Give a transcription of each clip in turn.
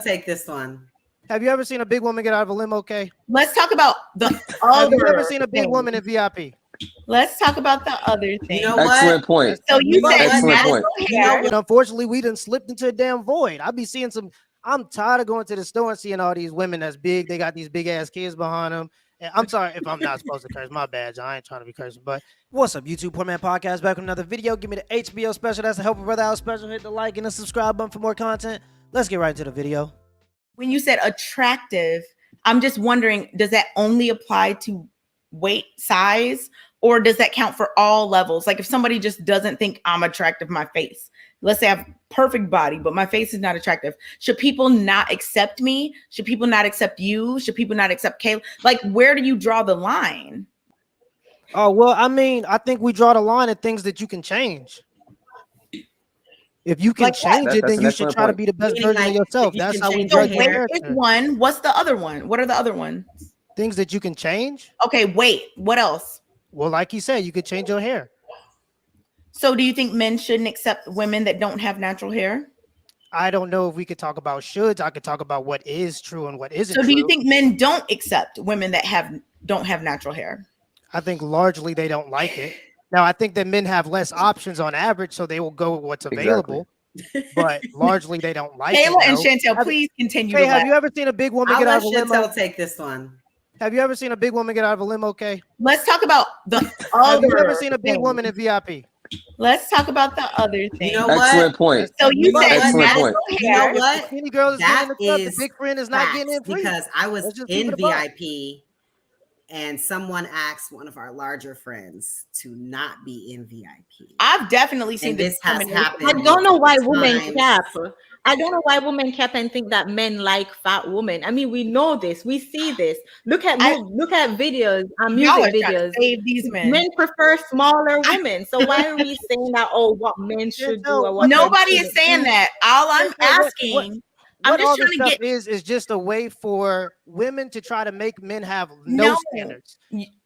take this one. Have you ever seen a big woman get out of a limo? Okay. Let's talk about the Have you other ever seen a big thing. woman in VIP? Let's talk about the other thing. You know Excellent what? point. So you said Excellent natural point. hair. You know And what? unfortunately, we done slipped into a damn void. I be seeing some. I'm tired of going to the store and seeing all these women that's big. They got these big ass kids behind them. And I'm sorry if I'm not supposed to curse. My bad, y'all. I ain't trying to be cursing. But what's up, YouTube? Poor Man Podcast back with another video. Give me the HBO special. That's the Help a Brother Out special. Hit the like and the subscribe button for more content. Let's get right into the video. When you said attractive, I'm just wondering, does that only apply to weight, size, or does that count for all levels? Like if somebody just doesn't think I'm attractive, my face, let's say I have perfect body, but my face is not attractive. Should people not accept me? Should people not accept you? Should people not accept Kayla? Like, where do you draw the line? Oh, well, I mean, I think we draw the line at things that you can change. If you can Like what? change it, That's then an you should excellent try to point. be the best Meaning, version like, of yourself. if you That's can how we change So judge your your where is character. one? What's the other one? What are the other ones? Things that you can change. Okay, wait, what else? Well, like you said, you could change your hair. So do you think men shouldn't accept women that don't have natural hair? I don't know if we could talk about shoulds. I could talk about what is true and what isn't So true. do you think men don't accept women that don't have natural hair? I think largely they don't like it. Now, I think that men have less options on average, so they will go with what's available. But largely they don't like it. Kayla and no. Chantel, please continue. Hey, to have laugh. you ever seen a big woman I'll get out let of a limo? Chantel take this one. Have you ever seen a big woman get out of a limo? Okay. Let's talk about the Have you other ever seen a big thing. woman in VIP? Let's talk about the other thing. You know Excellent what? point. So you know said what? Excellent natural point. hair. You know If the what? skinny girl is That getting the stuff, the is big friend is not getting in facts, free. because I was Let's just keep in it a buck. VIP and someone asked one of our larger friends to not be in VIP. I've definitely seen And this has discrimination. happened. I don't know why multiple women times. cap. I don't know why women cap and think that men like fat women. I mean, we know this. We see this. Look at videos, Y'all are music trying to videos. save these men. Men prefer smaller women. So why are we saying that? Oh, what men should do or what men Nobody is shouldn't saying do? that. All I'm asking, I'm What just all trying this to stuff get. is just a way for women to try to make men have no standards.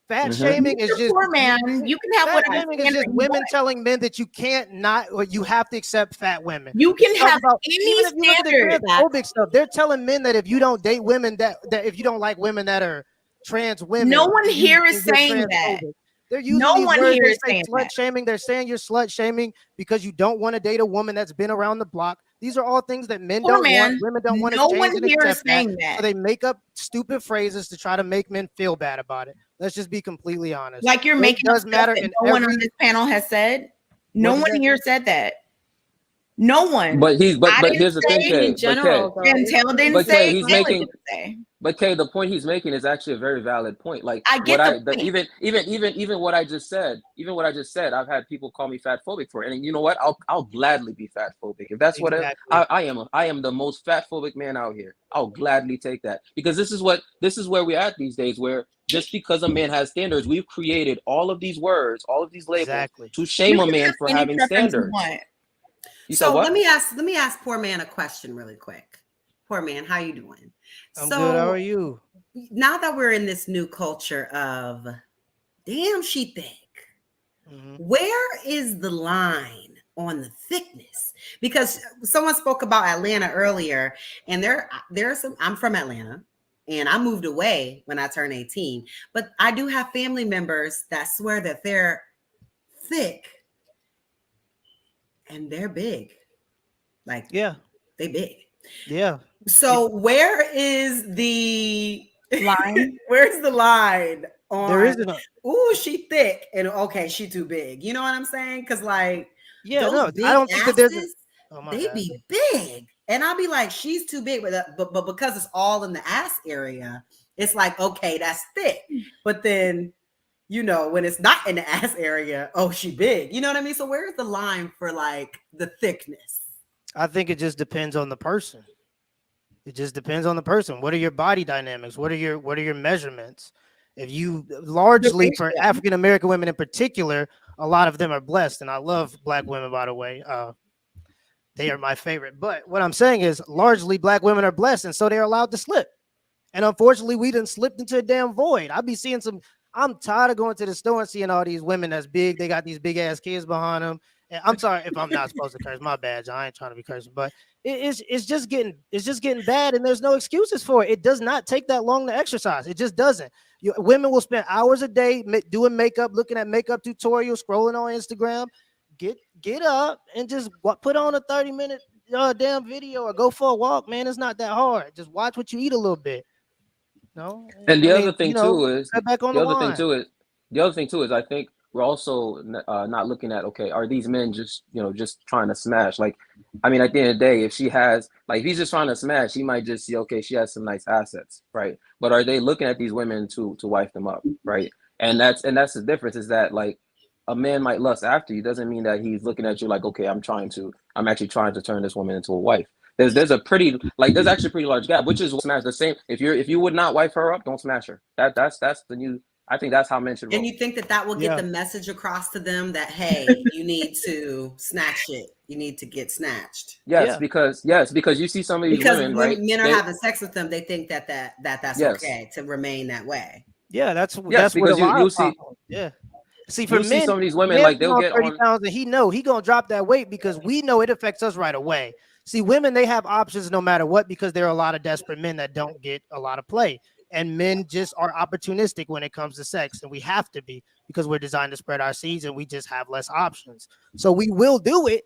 Fat shaming is You're just poor man. You can have fat whatever shaming is standard just you women want. telling men that you can't not or you have to accept fat women. You can Talk have about, any even if you look at standard. the transphobic stuff, they're telling men that if you don't date women that if you don't like women that are trans women, No one you here is think you're saying that. transphobic. They're using No these one words. here They is say saying slut that. shaming. They're saying you're slut shaming because you don't want to date a woman that's been around the block. These are all things that men Poor don't man. want. Women don't want to No change one and here is accept that. saying that. So they make up stupid phrases to try to make men feel bad about it. Let's just be completely honest. Like you're It making up does stuff matter that in no one every. on this panel has said. No What is one that? here said that. No one. But I didn't here's the thing, say Kay. In general, though, Chantel didn't But say. Kay, he's Kayla making. didn't say. But Kay, the point he's making is actually a very valid point. Like I get the point. even what I just said, I've had people call me fat phobic for it. And you know what? I'll gladly be fat phobic. If that's what Exactly. I am the most fat phobic man out here. I'll gladly take that. Because this is where we're at these days, where just because a man has standards, we've created all of these words, all of these labels to shame a man for having standards. So let me ask poor man a question really quick. Poor man, how you doing? I'm good. How are you? Now that we're in this new culture of damn she thick, where is the line on the thickness? Because someone spoke about Atlanta earlier, and there are some. I'm from Atlanta, and I moved away when I turned 18. But I do have family members that swear that they're thick and they're big. Like, yeah, they big. Yeah. So where is the line? Where's the line on? There isn't a. Ooh, she thick and okay, she too big. You know what I'm saying? Because like, yeah, those no, big I don't think that there's. asses, Oh they God. be big, and I'll be like, she's too big, but because it's all in the ass area, it's like okay, that's thick. But then, you know, when it's not in the ass area, oh, she big. You know what I mean? So where's the line for like the thickness? I think it just depends on the person. It just depends on the person. What are your body dynamics? What are your measurements? If you largely for African American women in particular, a lot of them are blessed, and I love Black women, by the way. They are my favorite. But what I'm saying is largely Black women are blessed, and so they're allowed to slip. And unfortunately, we done slipped into a damn void. I be seeing some. I'm tired of going to the store and seeing all these women that's big. They got these big ass kids behind them. I'm sorry if I'm not supposed to curse. My bad. I ain't trying to be cursing, but it's just getting bad, and there's no excuses for it. It does not take that long to exercise. It just doesn't. Women will spend hours a day doing makeup, looking at makeup tutorials, scrolling on Instagram. Get up and just put on a 30-minute damn video or go for a walk, man. It's not that hard. Just watch what you eat a little bit. No, and the other thing too is back on the other thing too is the other thing too is I think we're also not looking at, okay, are these men just just trying to smash? Like, I mean, at the end of the day, if she has, like, if he's just trying to smash, he might just see, okay, she has some nice assets, right? But are they looking at these women to wife them up, right? And that's the difference, is that, like, a man might lust after you doesn't mean that he's looking at you like, okay, I'm actually trying to turn this woman into a wife. There's actually a pretty large gap, which is smash the same. If you would not wife her up, don't smash her. That's the new. I think that's how men should roll. And you think that will get the message across to them that, hey, you need to snatch it. You need to get snatched. Yes, because you see some of these women, right? Men are having sex with them. They think that's okay to remain that way. Yeah, that's because you see. Yeah. See, for men, see some of these women, like, they'll get 30 pounds, and he gonna drop that weight because we know it affects us right away. See, women, they have options no matter what, because there are a lot of desperate men that don't get a lot of play. And men just are opportunistic when it comes to sex. And we have to be, because we're designed to spread our seeds and we just have less options. So we will do it,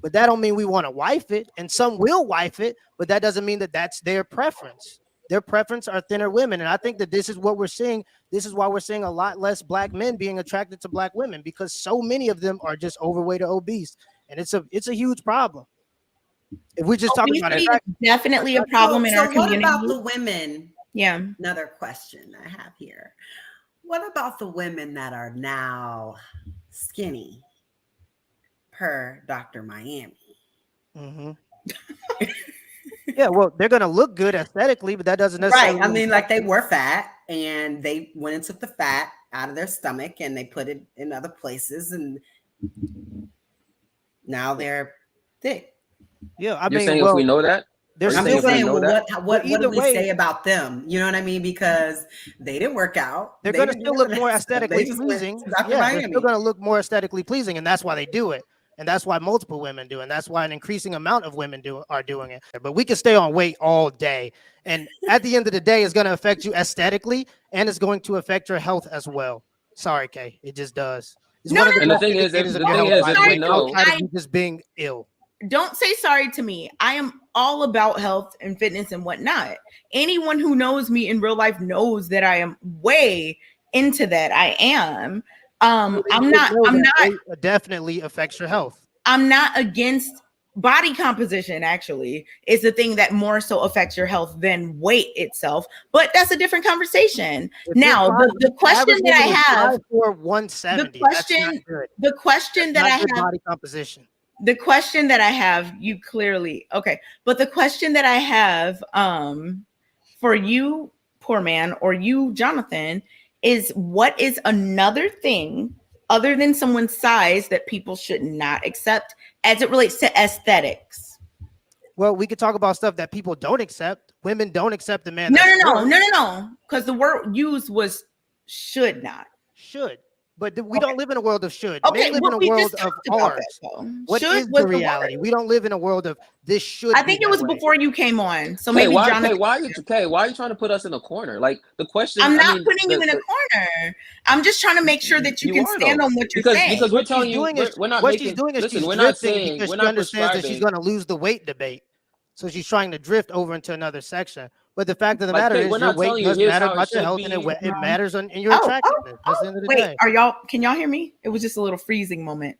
but that don't mean we want to wife it. And some will wife it, but that doesn't mean that that's their preference. Their preference are thinner women. And I think that this is what we're seeing. This is why we're seeing a lot less black men being attracted to black women, because so many of them are just overweight or obese. And it's a huge problem. If we're just talking about it, definitely a problem in our community. What about the women? Yeah. Another question I have here. What about the women that are now skinny, per Dr. Miami? Mm-hmm. Yeah, well, they're going to look good aesthetically, but that doesn't necessarily. Right. I mean, like, they were fat and they went and took the fat out of their stomach and they put it in other places, and now they're thick. Yeah, I You're mean, saying if we know that? I'm just saying, what do we way, say about them? You know what I mean? Because they didn't work out. They're going to still look more aesthetically pleasing. Yeah, they're still going to look more aesthetically pleasing, and that's why they do it. And that's why multiple women do it. And that's why an increasing amount of women are doing it. But we can stay on weight all day. And at the end of the day, it's going to affect you aesthetically, and it's going to affect your health as well. Sorry, Kay. It just does. It's no, one of the thing is, we know, just being ill. Don't say sorry to me. I am all about health and fitness and whatnot. Anyone who knows me in real life knows that I am way into that. I am. I'm not. It definitely affects your health. I'm not against body composition. Actually, is the thing that more so affects your health than weight itself. But that's a different conversation. Now, the question that I have for 170. The question that I have, body composition. The question that I have, you clearly okay. But the question that I have, for you, poor man, or you, Jonathan, is what is another thing other than someone's size that people should not accept as it relates to aesthetics? Well, we could talk about stuff that people don't accept. Women don't accept the man. No. Because the word used was should not. Should. But we don't live in a world of should. Okay, we live in a world of ours. What is the reality? We don't live in a world of this should. I think it was before you came on. So maybe Jonathan. Why are you trying to put us in a corner? Like, the question. I'm not putting you in a corner. I'm just trying to make sure that you can stand on what you're saying. Because we're telling you, we're not making. She's doing is listen, she's we're not saying because we're she not understands that she's going to lose the weight debate. So she's trying to drift over into another section. But the fact of the matter is, your weight does matter about your health, and it matters in your attractiveness. That's the end of the day. Can y'all hear me? It was just a little freezing moment.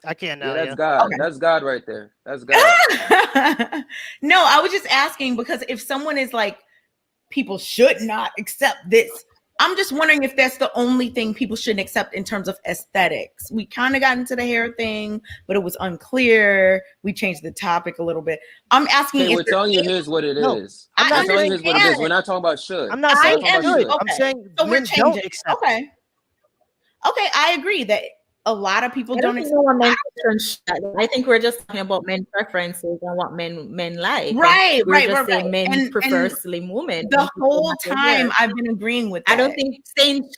I can't now. Yeah, that's God. Okay. That's God right there. That's God. No, I was just asking because if someone is like, people should not accept this, I'm just wondering if that's the only thing people shouldn't accept in terms of aesthetics. We kind of got into the hair thing, but it was unclear. We changed the topic a little bit. I'm asking. Okay, we're telling you here's what it is. I'm not telling you here's what it is. We're not talking about should. I'm not saying should. I'm saying so we're changing. Okay, I agree that a lot of people don't accept. I think we're just talking about men preferences and what men like. Right. Saying men prefer slim women. The whole time I've been agreeing with that. I don't think saying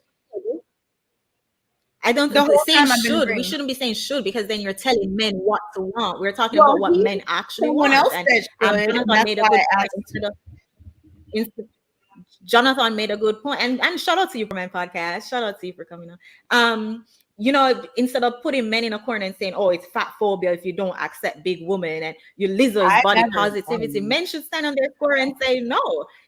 I don't The think whole saying time I've been should. We agreeing. shouldn't be saying should, because then you're telling men what to want. We're talking Well, about what men actually someone want. else And said should, and Jonathan that's made a why good I point. Jonathan made a good point, and shout out to you for my podcast. Shout out to you for coming on. You know, instead of putting men in a corner and saying, "Oh, it's fat phobia if you don't accept big women," and you Lizzo is body positivity, men should stand on their score and say, "No,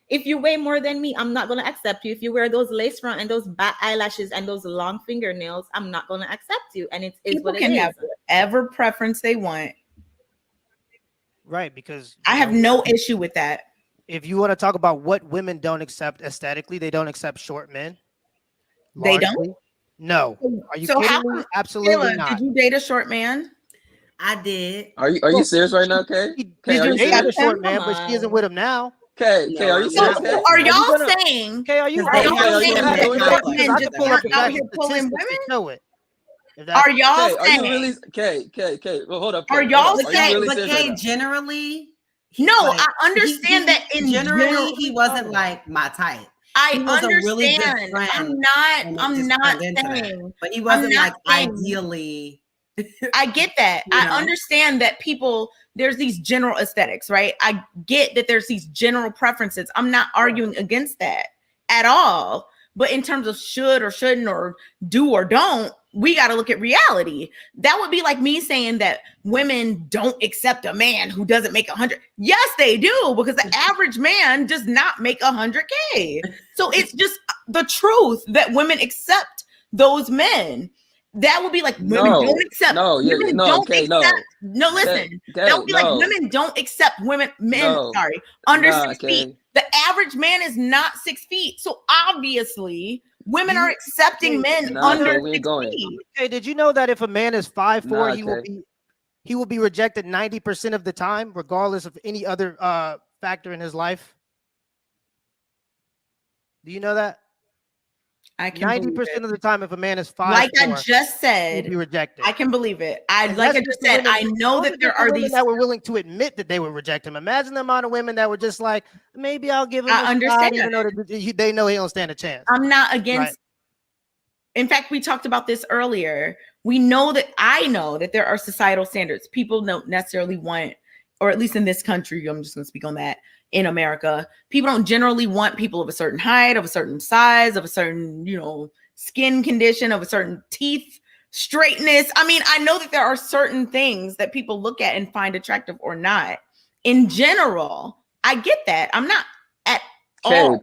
if you weigh more than me, I'm not going to accept you. If you wear those lace front and those back eyelashes and those long fingernails, I'm not going to accept you." And it is people what it can is. have whatever preference they want. Right, because I have no issue with that. If you want to talk about what women don't accept aesthetically, they don't accept short men. They largely. don't? No. Are you So kidding how me? come, Absolutely Kayla, not. did you date a short man? I did. Are you serious right now, Kay? Kay, are you dated a serious? short man, but she isn't with him now. Kay, No, are you I'm serious, not. Kay? So are Are you y'all gonna- saying? Kay, are you? Because Are they y'all have saying to that have short conflict men I just can pull up aren't the out facts here and pulling statistics women? to show it. If that's- Are y'all Kay, are you saying? really Kay? Well, hold up. Kay, Are hold y'all up. Are you saying- really But serious Kay, right now? generally, No, I understand that in generally general, he wasn't like my type. I He was a really good understand. friend, I'm and it not just turned into that. saying, But he wasn't not like saying- ideally. I get that. You I know? understand that people, there's these general aesthetics, right? I get that there's these general preferences. I'm not arguing against that at all. But in terms of should or shouldn't or do or don't, we got to look at reality. That would be like me saying that women don't accept a man who doesn't make 100. Yes, they do, because the average man does not make 100K. So it's just the truth that women accept those men. That would be like women don't accept. Women don't accept. No, listen. That would be like women don't accept men. Sorry, under 6 feet. The average man is not 6 feet. So obviously, women are accepting men under 6 feet. Hey, did you know that if a man is 5'4", he will be rejected 90% of the time, regardless of any other factor in his life? Do you know that? I can 90% of the time, if a man is 5'4", like I just said, he'll be rejected. I can believe it. Like I just said, I know that there are these that were willing to admit that they would reject him. Imagine the amount of women that were just like, maybe I'll give him a shot, even though they know he don't stand a chance. I'm not against. Right. In fact, we talked about this earlier. I know that there are societal standards. People don't necessarily want, or at least in this country, I'm just going to speak on that. In America, people don't generally want people of a certain height, of a certain size, of a certain, skin condition, of a certain teeth straightness. I mean, I know that there are certain things that people look at and find attractive or not. In general, I get that. I'm not at all.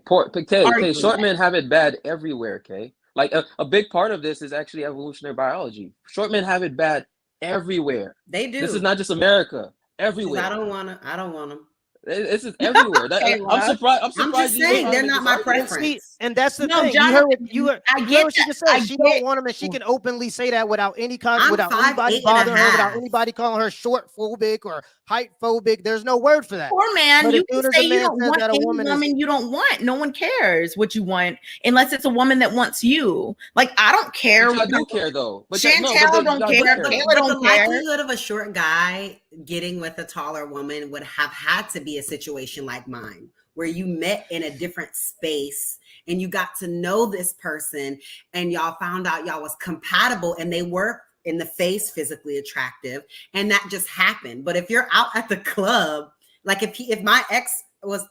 Kay, short men have it bad everywhere, Kay. Like a big part of this is actually evolutionary biology. Short men have it bad everywhere. They do. This is not just America. Everywhere. I don't want them. This is everywhere. I'm surprised. I'm just saying they're not my preference. And that's the thing. Jonathan, you heard what she just said. She don't want them, and she can openly say that without any without anybody bothering her, without anybody calling her short phobic or height phobic. There's no word for that. Poor man, you can say you don't want any woman you don't want. No one cares what you want unless it's a woman that wants you. Like, I don't care. I do care though. But Chantel don't care. Kayla don't care. The likelihood of a short guy getting with a taller woman would have had to be a situation like mine, where you met in a different space and you got to know this person and y'all found out y'all was compatible and they were in the face physically attractive, and that just happened. But if you're out at the club, like if my ex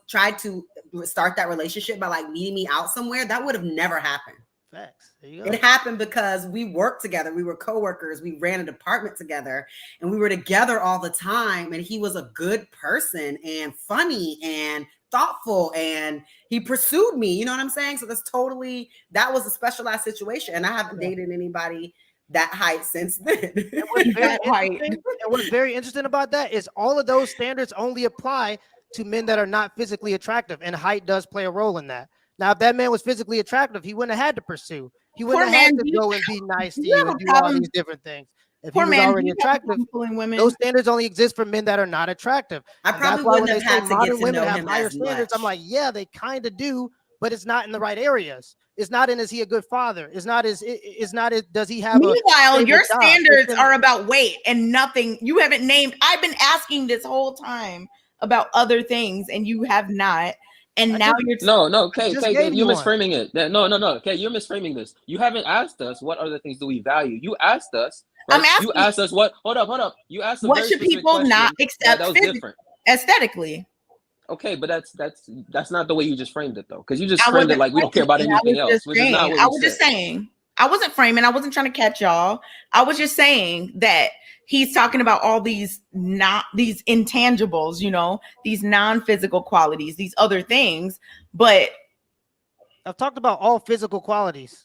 tried to start that relationship by like meeting me out somewhere, that would have never happened. Facts. It happened because we worked together. We were coworkers. We ran an apartment together and we were together all the time. And he was a good person and funny and thoughtful and he pursued me. You know what I'm saying? So that was a specialized situation. And I haven't dated anybody that height since then. And what's very interesting about that is all of those standards only apply to men that are not physically attractive. And height does play a role in that. Now, if that man was physically attractive, he wouldn't have had to pursue. He wouldn't have had to go and be nice to you and do all these different things. If he was already attractive, those standards only exist for men that are not attractive. I probably wouldn't have had to get to know him higher standards. I'm like, yeah, they kind of do, but it's not in the right areas. It's not in, is he a good father? It's not does he have Meanwhile, your standards are about weight and nothing. You haven't named. I've been asking this whole time about other things and you have not. And now you're no, Kay, just Kay, gave you're you one. misframing it. No, Kay, you're misframing this. You haven't asked us what other things do we value. You asked us, right? I'm asking. You asked us what? Hold up. You asked a What very should specific people question not accept that was different. aesthetically? Okay, but that's not the way you just framed it though, because you just I framed it wasn't like we don't care about framing, I anything was else, just which is not saying. what I you was said. just saying. I wasn't framing. I wasn't trying to catch y'all. I was just saying that he's talking about all these these intangibles, you know, these non-physical qualities, these other things. But I've talked about all physical qualities.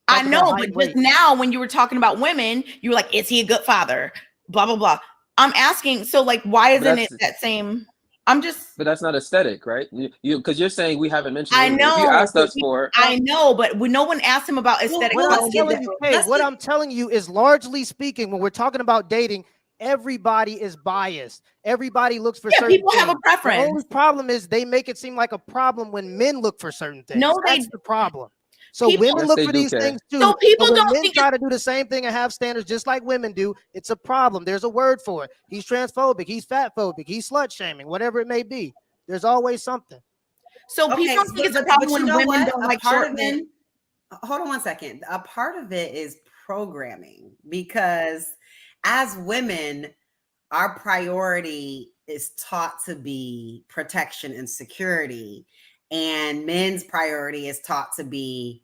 I know, but weight. just now when you were talking about women, you were like, is he a good father? Blah, blah, blah. I'm asking, so like, why isn't it that same? I'm just. But that's not aesthetic, right? You because you're saying we haven't mentioned I anything. If you know. asked us for, I know, but no one asked him about aesthetic. What I'm let's get telling the- you, hey, what I'm telling you is largely speaking, when we're talking about dating, everybody is biased. Everybody looks for certain people things. have a preference. The only problem is they make it seem like a problem when men look for certain things. No, that's the problem. So people- women Yes, look they for do, these Kay. things too. So people but when don't men think try to do the same thing and have standards just like women do, it's a problem. There's a word for it. He's transphobic. He's fatphobic. He's slut shaming. Whatever it may be. There's always something. So people don't think it's a problem when women don't like short men. Hold on one second. A part of it is programming, because as women, our priority is taught to be protection and security, and men's priority is taught to be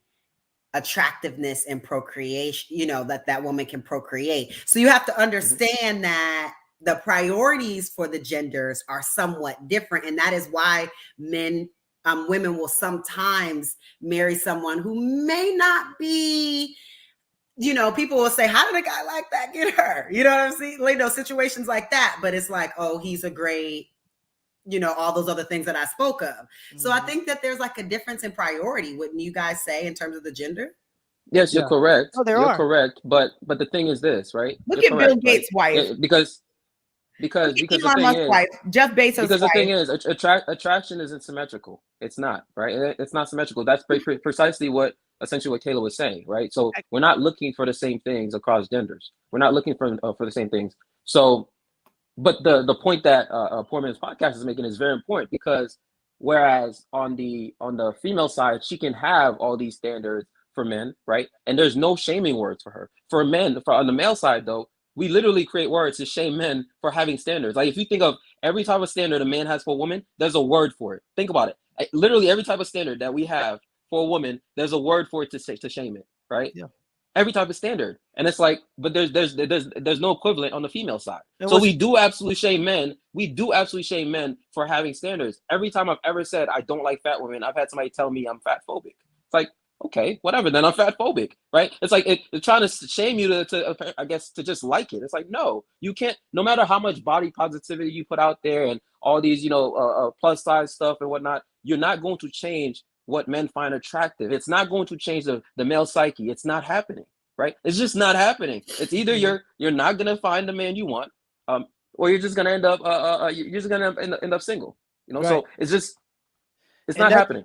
attractiveness and procreation, you know, that woman can procreate. So you have to understand that the priorities for the genders are somewhat different, and that is why women will sometimes marry someone who may not be, you know, people will say, how did a guy like that get her? You know what I'm saying? Like, situations like that. But it's like, oh, he's a great, you know, all those other things that I spoke of. Mm-hmm. So I think that there's like a difference in priority, wouldn't you guys say, in terms of the gender? Yes, you're correct. Oh, you're correct. But the thing is this, right? Look you're at correct, Bill Gates' wife. Because Elon the thing Musk's is, wife, Jeff Bezos' because the wife. thing is, attraction isn't symmetrical. It's not, right? It's not symmetrical. That's precisely what essentially what Kayla was saying, right? So we're not looking for the same things across genders. We're not looking for the same things. So, but the point that Poor Man's Podcast is making is very important, because whereas on the female side, she can have all these standards for men, right? And there's no shaming words for her. For men, on the male side though, we literally create words to shame men for having standards. Like if you think of every type of standard a man has for a woman, there's a word for it. Think about it. Literally every type of standard that we have for a woman, there's a word for it to shame it, right? Yeah. Every type of standard. And it's like, but there's no equivalent on the female side. So we do absolutely shame men. We do absolutely shame men for having standards. Every time I've ever said I don't like fat women, I've had somebody tell me I'm fat phobic. It's like, okay, whatever, then I'm fat phobic, right? It's like it's trying to shame you to I guess to just like it. It's like, no, you can't. No matter how much body positivity you put out there and all these, you know, plus size stuff and whatnot, you're not going to change what men find attractive. It's not going to change the male psyche. It's not happening, right? It's just not happening. It's either you're not gonna find the man you want, or you're just gonna end up you're just gonna end up single. You know, right. So it's not happening.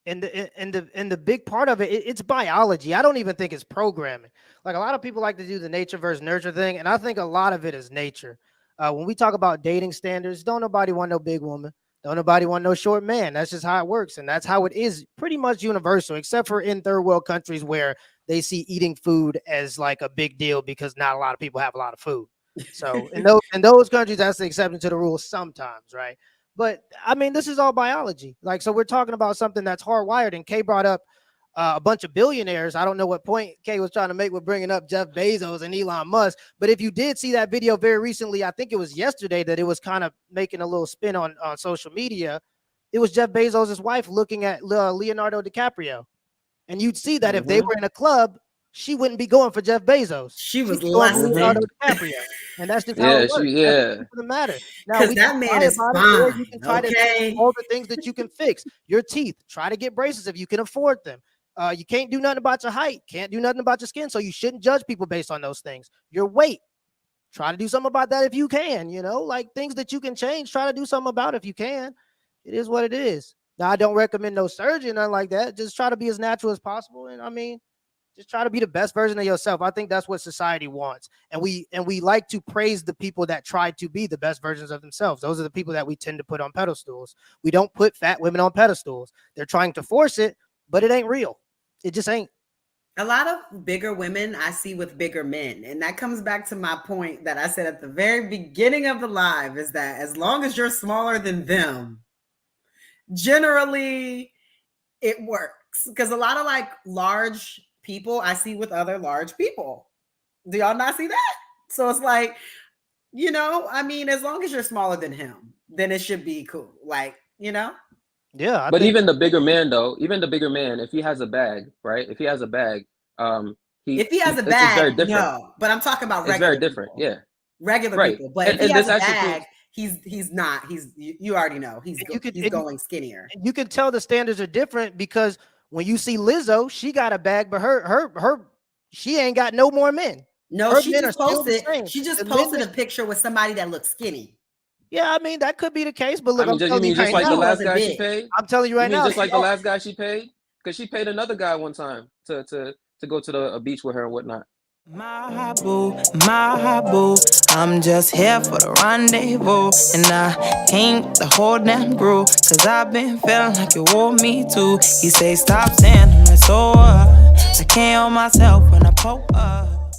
And the big part of it's biology. I don't even think it's programming. Like a lot of people like to do the nature versus nurture thing, and I think a lot of it is nature. When we talk about dating standards, don't nobody want no big woman. Don't nobody want no short man. That's just how it works, and that's how it is pretty much universal, except for in third world countries where they see eating food as like a big deal because not a lot of people have a lot of food. So in those countries, that's the exception to the rule sometimes, right? But I mean, this is all biology. Like, so we're talking about something that's hardwired. And Kay brought up a bunch of billionaires. I don't know what point Kay was trying to make with bringing up Jeff Bezos and Elon Musk. But if you did see that video very recently, I think it was yesterday that it was kind of making a little spin on social media. It was Jeff Bezos' wife looking at Leonardo DiCaprio. And you'd see that if they were in a club, she wouldn't be going for Jeff Bezos. She was lusting Leonardo DiCaprio. And that's just how it works. It doesn't matter. Now we that man is fine. Or you can try to all the things that you can fix. Your teeth. Try to get braces if you can afford them. You can't do nothing about your height. Can't do nothing about your skin. So you shouldn't judge people based on those things. Your weight. Try to do something about that if you can. You know, like things that you can change. Try to do something about it if you can. It is what it is. Now I don't recommend no surgery, nothing like that. Just try to be as natural as possible. And I mean, Just try to be the best version of yourself. I think that's what society wants. And we like to praise the people that try to be the best versions of themselves. Those are the people that we tend to put on pedestals. We don't put fat women on pedestals. They're trying to force it, but it ain't real. It just ain't. A lot of bigger women I see with bigger men. And that comes back to my point that I said at the very beginning of the live, is that as long as you're smaller than them, generally it works. Because a lot of like large people I see with other large people. Do y'all not see that? So it's like, you know, I mean, as long as you're smaller than him, then it should be cool. Like, you know? Yeah. But even the bigger man, though, if he has a bag, right? If he has a bag, if he has a bag, it's very different. No. But I'm talking about regular. It's very different, people. yeah. Regular people. But if he has a bag, he's not. You already know. He's going skinnier. You can tell the standards are different because when you see Lizzo, she got a bag, but she ain't got no more men. No, she just posted a picture with somebody that looks skinny. Yeah, I mean, that could be the case, but look, you mean just like the last guy she paid? I'm telling you right now. Just like the last guy she paid? Because she paid another guy one time to go to the beach with her and whatnot. My boo, I'm just here for the rendezvous. And I came the whole damn crew, cause I've been feeling like you want me to. You say stop standing, that's so I can't help myself when I pull up.